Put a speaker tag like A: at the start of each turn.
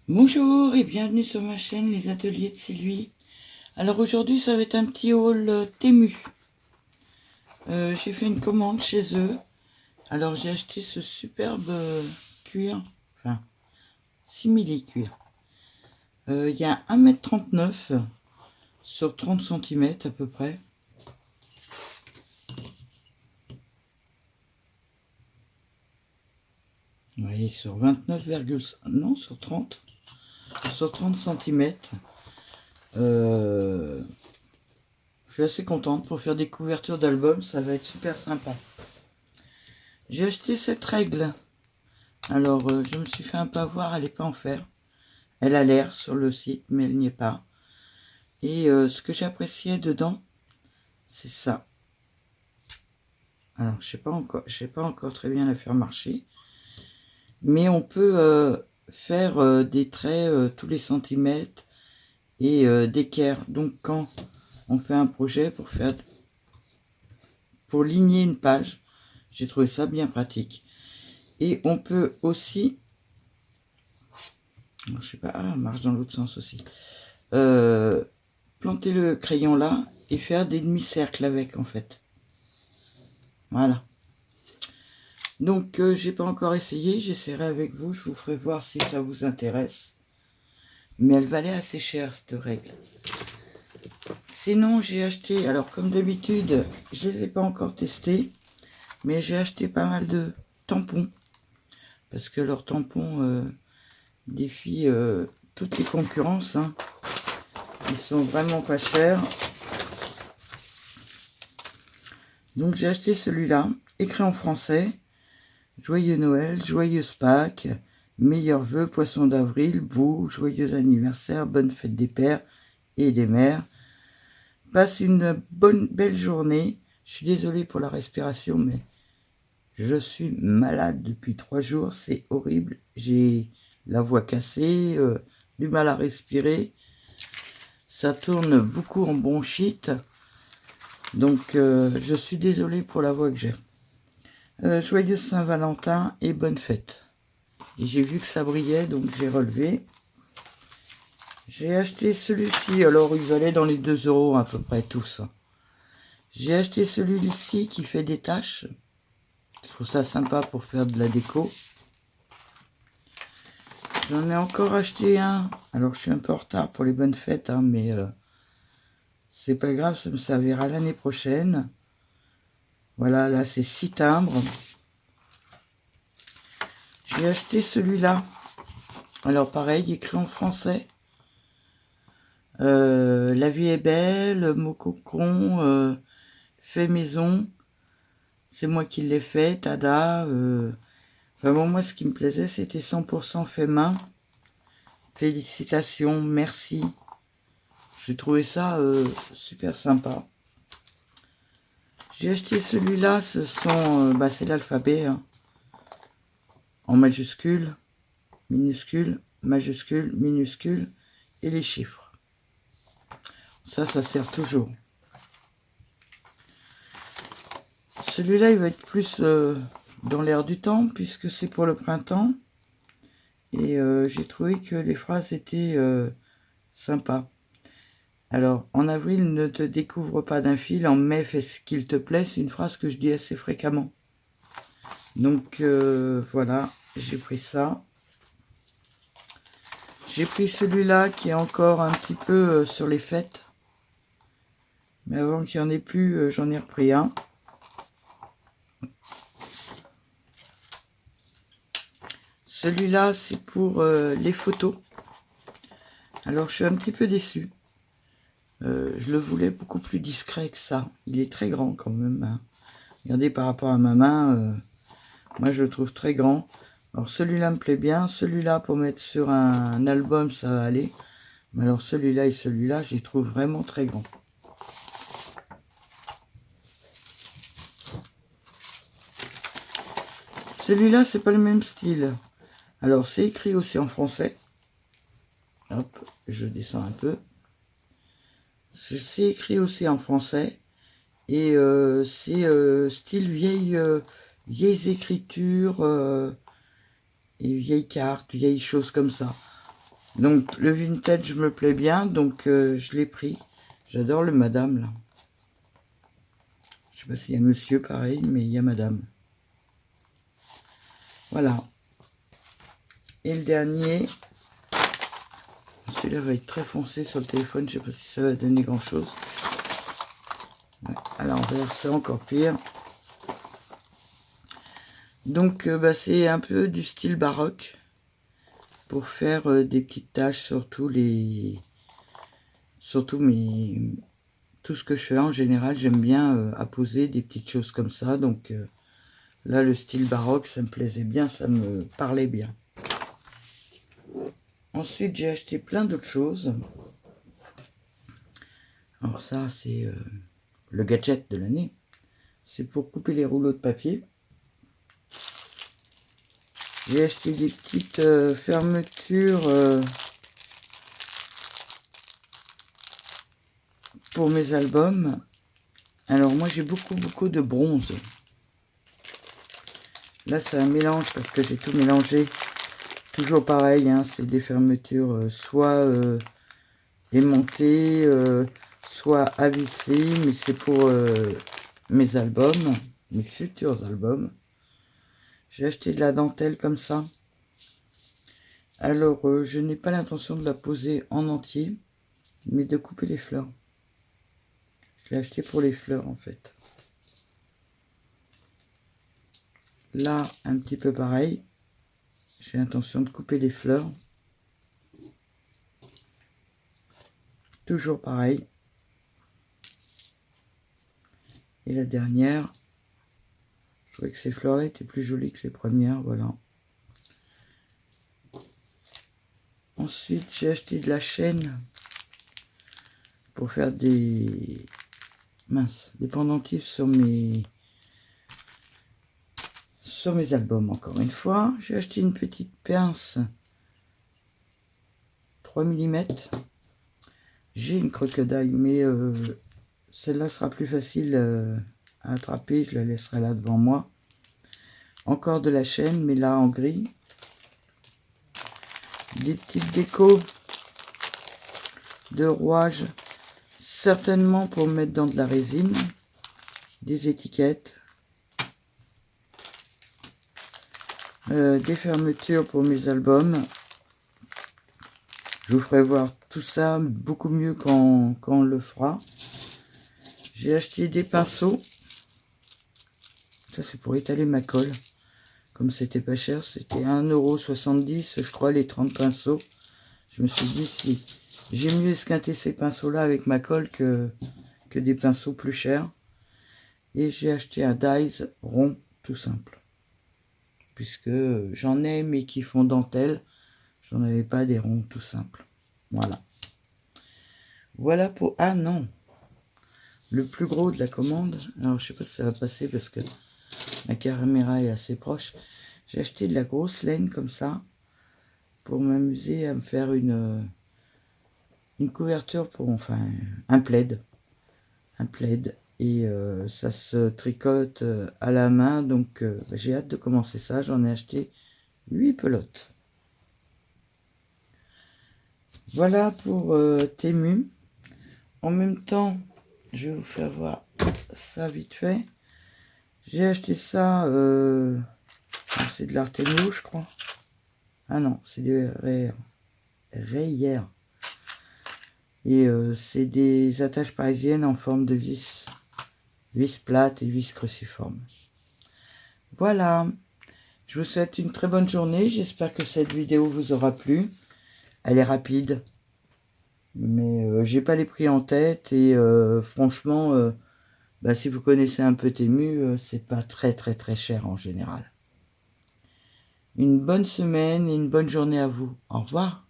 A: Bonjour et bienvenue sur ma chaîne Les Ateliers de Sylvie. Alors aujourd'hui ça va être un petit haul Temu. J'ai fait une commande chez eux. Alors j'ai acheté ce superbe cuir, enfin simili cuir. Il y a 1,39 m sur 30 cm à peu près. Vous voyez, sur 29, non, sur 30 cm. Je suis assez contente pour faire des couvertures d'albums, ça va être super sympa. J'ai acheté cette règle. Alors, je me suis fait un peu avoir, elle n'est pas en fer. Elle a l'air sur le site, mais elle n'y est pas. Et ce que j'appréciais dedans, c'est ça. Alors, je sais pas encore très bien la faire marcher. Mais on peut faire des traits tous les centimètres et d'équerre. Donc, quand on fait un projet pour ligner une page, j'ai trouvé ça bien pratique. Et on peut aussi, je sais pas, elle marche dans l'autre sens aussi. Planter le crayon là et faire des demi-cercles avec en fait. Voilà. Donc j'ai pas encore essayé, j'essaierai avec vous, je vous ferai voir si ça vous intéresse. Mais elle valait assez cher cette règle. Sinon j'ai acheté, alors comme d'habitude, je les ai pas encore testés, mais j'ai acheté pas mal de tampons. Parce que leurs tampons défient toutes les concurrences. Hein. Ils sont vraiment pas chers. Donc j'ai acheté celui-là, écrit en français. Joyeux Noël, joyeuse Pâques, meilleurs vœux, poisson d'avril, boue, joyeux anniversaire, bonne fête des pères et des mères. Passe une belle journée. Je suis désolée pour la respiration, mais je suis malade depuis 3 jours, c'est horrible. J'ai la voix cassée, du mal à respirer. Ça tourne beaucoup en bronchite. Donc je suis désolée pour la voix que j'ai. Joyeuse Saint-Valentin et bonne fête. Et j'ai vu que ça brillait, donc j'ai relevé. J'ai acheté celui-ci, alors il valait dans les 2 € à peu près tous. J'ai acheté celui-ci qui fait des taches. Je trouve ça sympa pour faire de la déco. J'en ai encore acheté un. Alors je suis un peu en retard pour les bonnes fêtes, hein, mais c'est pas grave, ça me servira l'année prochaine. Voilà, là c'est 6 timbres. J'ai acheté celui-là. Alors pareil, écrit en français. La vie est belle, mot cocon, fait maison. C'est moi qui l'ai fait, tada. Vraiment, moi, ce qui me plaisait, c'était 100% fait main. Félicitations, merci. J'ai trouvé ça super sympa. J'ai acheté celui-là, c'est l'alphabet. Hein, en majuscule, minuscule, majuscule, minuscule et les chiffres. Ça sert toujours. Celui-là, il va être plus dans l'air du temps, puisque c'est pour le printemps. Et j'ai trouvé que les phrases étaient sympas. Alors, en avril, ne te découvre pas d'un fil. En mai, fais ce qu'il te plaît. C'est une phrase que je dis assez fréquemment. Donc, voilà, j'ai pris ça. J'ai pris celui-là qui est encore un petit peu sur les fêtes. Mais avant qu'il n'y en ait plus, j'en ai repris un. Celui-là, c'est pour les photos. Alors, je suis un petit peu déçue. Je le voulais beaucoup plus discret que ça. Il est très grand quand même. Hein. Regardez par rapport à ma main, moi je le trouve très grand. Alors celui-là me plaît bien. Celui-là pour mettre sur un album, ça va aller. Mais alors celui-là et celui-là, je les trouve vraiment très grands. Celui-là, c'est pas le même style. Alors c'est écrit aussi en français. Hop, je descends un peu. C'est écrit aussi en français. Et c'est style vieilles écritures et vieilles cartes, vieilles choses comme ça. Donc le vintage me plaît bien, donc je l'ai pris. J'adore le madame là. Je sais pas s'il y a monsieur pareil, mais il y a madame. Voilà. Et le dernier, celui-là va être très foncé sur le téléphone, je sais pas si ça va donner grand chose. Ouais, à l'envers c'est encore pire. Donc c'est un peu du style baroque pour faire des petites taches sur tous les... Surtout tout ce que je fais en général, j'aime bien apposer des petites choses comme ça. Donc là, le style baroque, ça me plaisait bien, ça me parlait bien. Ensuite, j'ai acheté plein d'autres choses. Alors ça, c'est le gadget de l'année. C'est pour couper les rouleaux de papier. J'ai acheté des petites fermetures pour mes albums. Alors moi, j'ai beaucoup de bronze. Là, c'est un mélange parce que j'ai tout mélangé. Toujours pareil, hein, c'est des fermetures soit aimantées, soit à visser, mais c'est pour mes albums, mes futurs albums. J'ai acheté de la dentelle comme ça. Alors, je n'ai pas l'intention de la poser en entier, mais de couper les fleurs. Je l'ai acheté pour les fleurs, en fait. Là, un petit peu pareil. J'ai l'intention de couper les fleurs. Toujours pareil. Et la dernière, je trouvais que ces fleurs-là étaient plus jolies que les premières, voilà. Ensuite, j'ai acheté de la chaîne pour faire des pendentifs sur mes albums, encore une fois. J'ai acheté une petite pince 3 mm. J'ai une crocodile, mais celle-là sera plus facile à attraper. Je la laisserai là devant moi. Encore de la chaîne, mais là en gris. Des petites décos de rouage, certainement pour mettre dans de la résine. Des étiquettes. Des fermetures pour mes albums. Je vous ferai voir tout ça beaucoup mieux quand on le fera. J'ai acheté des pinceaux. Ça, c'est pour étaler ma colle. Comme c'était pas cher, c'était 1,70 €, je crois, les 30 pinceaux. Je me suis dit, si j'ai mieux esquinté ces pinceaux-là avec ma colle que des pinceaux plus chers. Et j'ai acheté un dies rond, tout simple. Puisque j'en ai, mais qui font dentelle. J'en avais pas des ronds, tout simples. Voilà. Voilà pour... Ah non, le plus gros de la commande. Alors, je sais pas si ça va passer parce que la caméra est assez proche. J'ai acheté de la grosse laine comme ça pour m'amuser à me faire une couverture pour, enfin, un plaid. Un plaid. Et ça se tricote à la main. Donc, j'ai hâte de commencer ça. J'en ai acheté 8 pelotes. Voilà pour Temu. En même temps, je vais vous faire voir ça vite fait. J'ai acheté ça, c'est de l'Artemio, je crois. Ah non, c'est du Rayère. Et c'est des attaches parisiennes en forme de vis plate et vis cruciforme. Voilà, je vous souhaite une très bonne journée. J'espère que cette vidéo vous aura plu. Elle est rapide, mais j'ai pas les prix en tête. Et franchement, si vous connaissez un peu Temu, c'est pas très cher en général. Une bonne semaine et une bonne journée à vous. Au revoir.